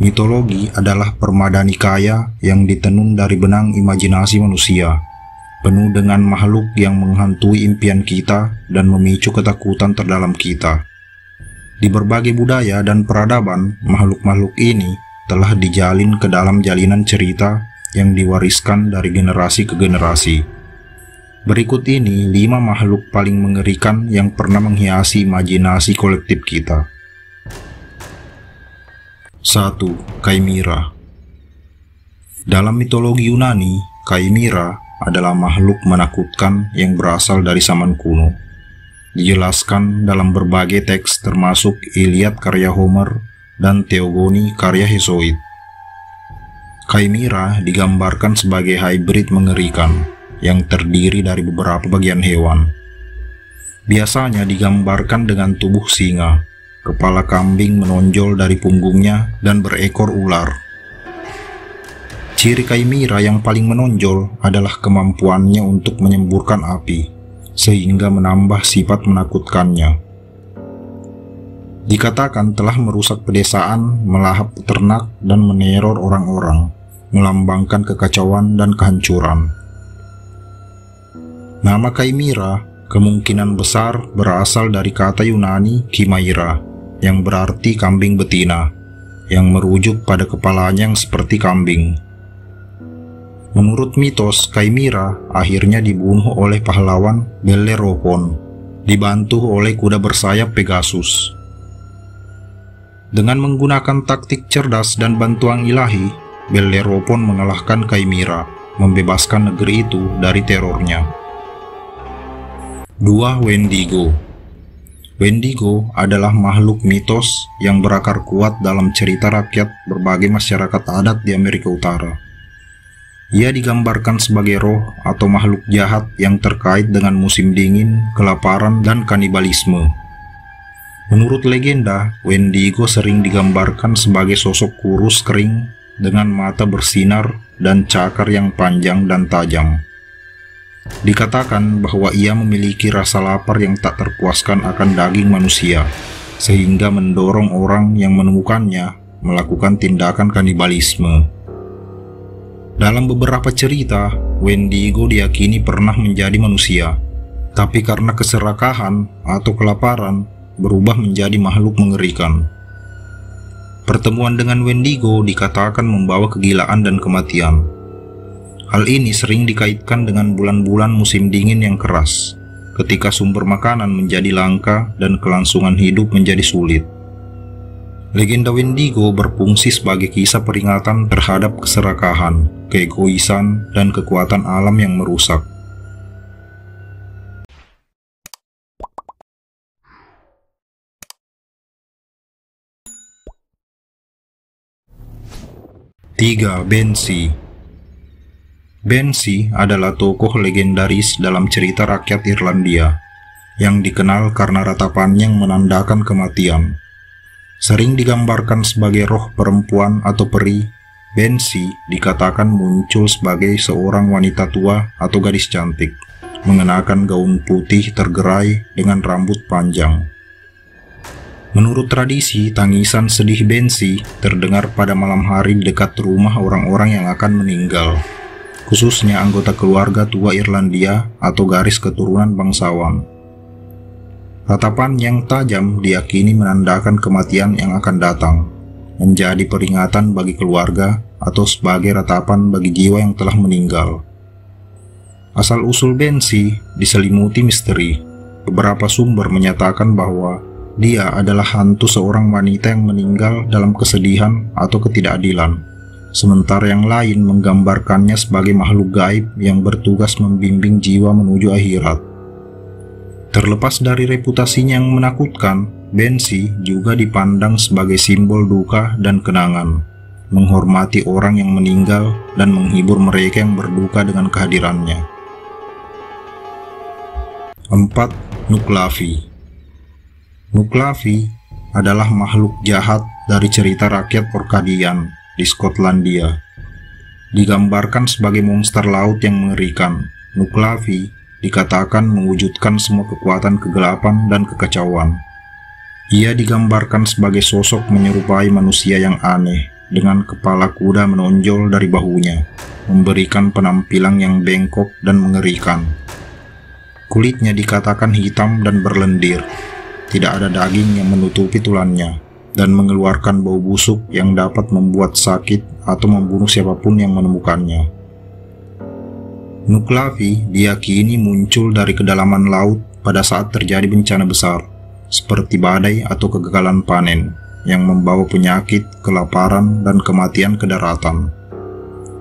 Mitologi adalah permadanikaya yang ditenun dari benang imajinasi manusia, penuh dengan makhluk yang menghantui impian kita dan memicu ketakutan terdalam kita. Di berbagai budaya dan peradaban, makhluk-makhluk ini telah dijalin ke dalam jalinan cerita yang diwariskan dari generasi ke generasi. Berikut ini 5 makhluk paling mengerikan yang pernah menghiasi imajinasi kolektif kita. 1. Kaimira. Dalam mitologi Yunani, Kaimira adalah makhluk menakutkan yang berasal dari zaman kuno. Dijelaskan dalam berbagai teks termasuk Iliad karya Homer dan Theogony karya Hesiod. Kaimira digambarkan sebagai hybrid mengerikan yang terdiri dari beberapa bagian hewan. Biasanya digambarkan dengan tubuh singa, kepala kambing menonjol dari punggungnya, dan berekor ular. Ciri Kaimira yang paling menonjol adalah kemampuannya untuk menyemburkan api, sehingga menambah sifat menakutkannya. Dikatakan telah merusak pedesaan, melahap peternak, dan meneror orang-orang, melambangkan kekacauan dan kehancuran. Nama Kaimira kemungkinan besar berasal dari kata Yunani Chimaira, yang berarti kambing betina, yang merujuk pada kepalanya yang seperti kambing. Menurut mitos, Kaimira akhirnya dibunuh oleh pahlawan Bellerophon, dibantu oleh kuda bersayap Pegasus. Dengan menggunakan taktik cerdas dan bantuan ilahi, Bellerophon mengalahkan Kaimira, membebaskan negeri itu dari terornya. 2. Wendigo. Wendigo adalah makhluk mitos yang berakar kuat dalam cerita rakyat berbagai masyarakat adat di Amerika Utara. Ia digambarkan sebagai roh atau makhluk jahat yang terkait dengan musim dingin, kelaparan, dan kanibalisme. Menurut legenda, Wendigo sering digambarkan sebagai sosok kurus kering dengan mata bersinar dan cakar yang panjang dan tajam. Dikatakan bahwa ia memiliki rasa lapar yang tak terpuaskan akan daging manusia, sehingga mendorong orang yang menemukannya melakukan tindakan kanibalisme. Dalam beberapa cerita, Wendigo diyakini pernah menjadi manusia, tapi karena keserakahan atau kelaparan, berubah menjadi makhluk mengerikan. Pertemuan dengan Wendigo dikatakan membawa kegilaan dan kematian. Hal ini sering dikaitkan dengan bulan-bulan musim dingin yang keras, ketika sumber makanan menjadi langka dan kelangsungan hidup menjadi sulit. Legenda Wendigo berfungsi sebagai kisah peringatan terhadap keserakahan, keegoisan, dan kekuatan alam yang merusak. Tiga. Banshee. Banshee adalah tokoh legendaris dalam cerita rakyat Irlandia, yang dikenal karena ratapannya yang menandakan kematian. Sering digambarkan sebagai roh perempuan atau peri, Banshee dikatakan muncul sebagai seorang wanita tua atau gadis cantik, mengenakan gaun putih tergerai dengan rambut panjang. Menurut tradisi, tangisan sedih Banshee terdengar pada malam hari di dekat rumah orang-orang yang akan meninggal, khususnya anggota keluarga tua Irlandia atau garis keturunan bangsawan. Ratapan yang tajam diyakini menandakan kematian yang akan datang, menjadi peringatan bagi keluarga atau sebagai ratapan bagi jiwa yang telah meninggal. Asal-usul Banshee diselimuti misteri. Beberapa sumber menyatakan bahwa dia adalah hantu seorang wanita yang meninggal dalam kesedihan atau ketidakadilan, sementara yang lain menggambarkannya sebagai makhluk gaib yang bertugas membimbing jiwa menuju akhirat. Terlepas dari reputasinya yang menakutkan, Banshee juga dipandang sebagai simbol duka dan kenangan, menghormati orang yang meninggal dan menghibur mereka yang berduka dengan kehadirannya. 4. Nuklavi. Nuklavi adalah makhluk jahat dari cerita rakyat Orkadian di Skotlandia. Digambarkan sebagai monster laut yang mengerikan, Nuklavi dikatakan mewujudkan semua kekuatan kegelapan dan kekacauan. Ia digambarkan sebagai sosok menyerupai manusia yang aneh, dengan kepala kuda menonjol dari bahunya, memberikan penampilan yang bengkok dan mengerikan. Kulitnya dikatakan hitam dan berlendir, tidak ada daging yang menutupi tulannya, dan mengeluarkan bau busuk yang dapat membuat sakit atau membunuh siapapun yang menemukannya. Nuklavi diyakini muncul dari kedalaman laut pada saat terjadi bencana besar, seperti badai atau kegagalan panen, yang membawa penyakit, kelaparan, dan kematian ke daratan.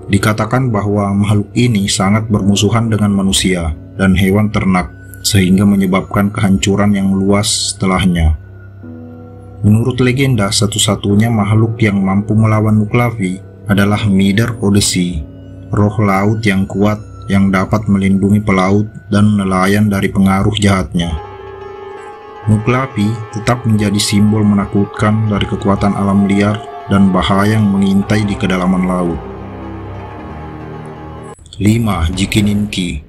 Dikatakan bahwa makhluk ini sangat bermusuhan dengan manusia dan hewan ternak, sehingga menyebabkan kehancuran yang luas setelahnya. Menurut legenda, satu-satunya makhluk yang mampu melawan Nuklavi adalah Mider Odysseus, roh laut yang kuat yang dapat melindungi pelaut dan nelayan dari pengaruh jahatnya. Nuklavi tetap menjadi simbol menakutkan dari kekuatan alam liar dan bahaya yang mengintai di kedalaman laut. 5. Jikininki.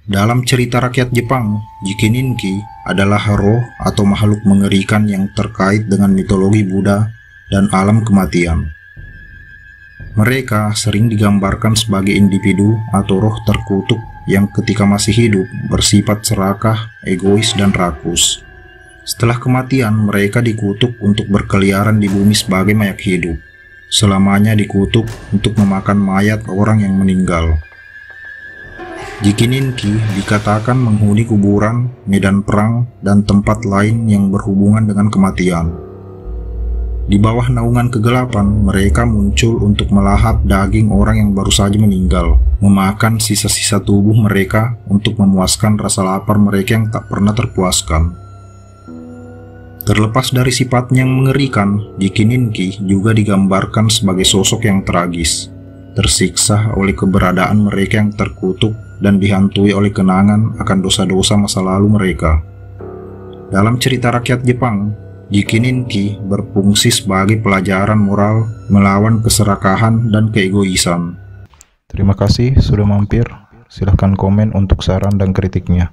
Dalam cerita rakyat Jepang, Jikininki adalah roh atau makhluk mengerikan yang terkait dengan mitologi Buddha dan alam kematian. Mereka sering digambarkan sebagai individu atau roh terkutuk yang ketika masih hidup bersifat serakah, egois, dan rakus. Setelah kematian, mereka dikutuk untuk berkeliaran di bumi sebagai mayat hidup. Selamanya dikutuk untuk memakan mayat orang yang meninggal. Jikininki dikatakan menghuni kuburan, medan perang, dan tempat lain yang berhubungan dengan kematian. Di bawah naungan kegelapan, mereka muncul untuk melahap daging orang yang baru saja meninggal, memakan sisa-sisa tubuh mereka untuk memuaskan rasa lapar mereka yang tak pernah terpuaskan. Terlepas dari sifatnya yang mengerikan, Jikininki juga digambarkan sebagai sosok yang tragis, tersiksa oleh keberadaan mereka yang terkutuk dan dihantui oleh kenangan akan dosa-dosa masa lalu mereka. Dalam cerita rakyat Jepang, Jikininki berfungsi sebagai pelajaran moral melawan keserakahan dan keegoisan. Terima kasih sudah mampir. Silahkan komen untuk saran dan kritiknya.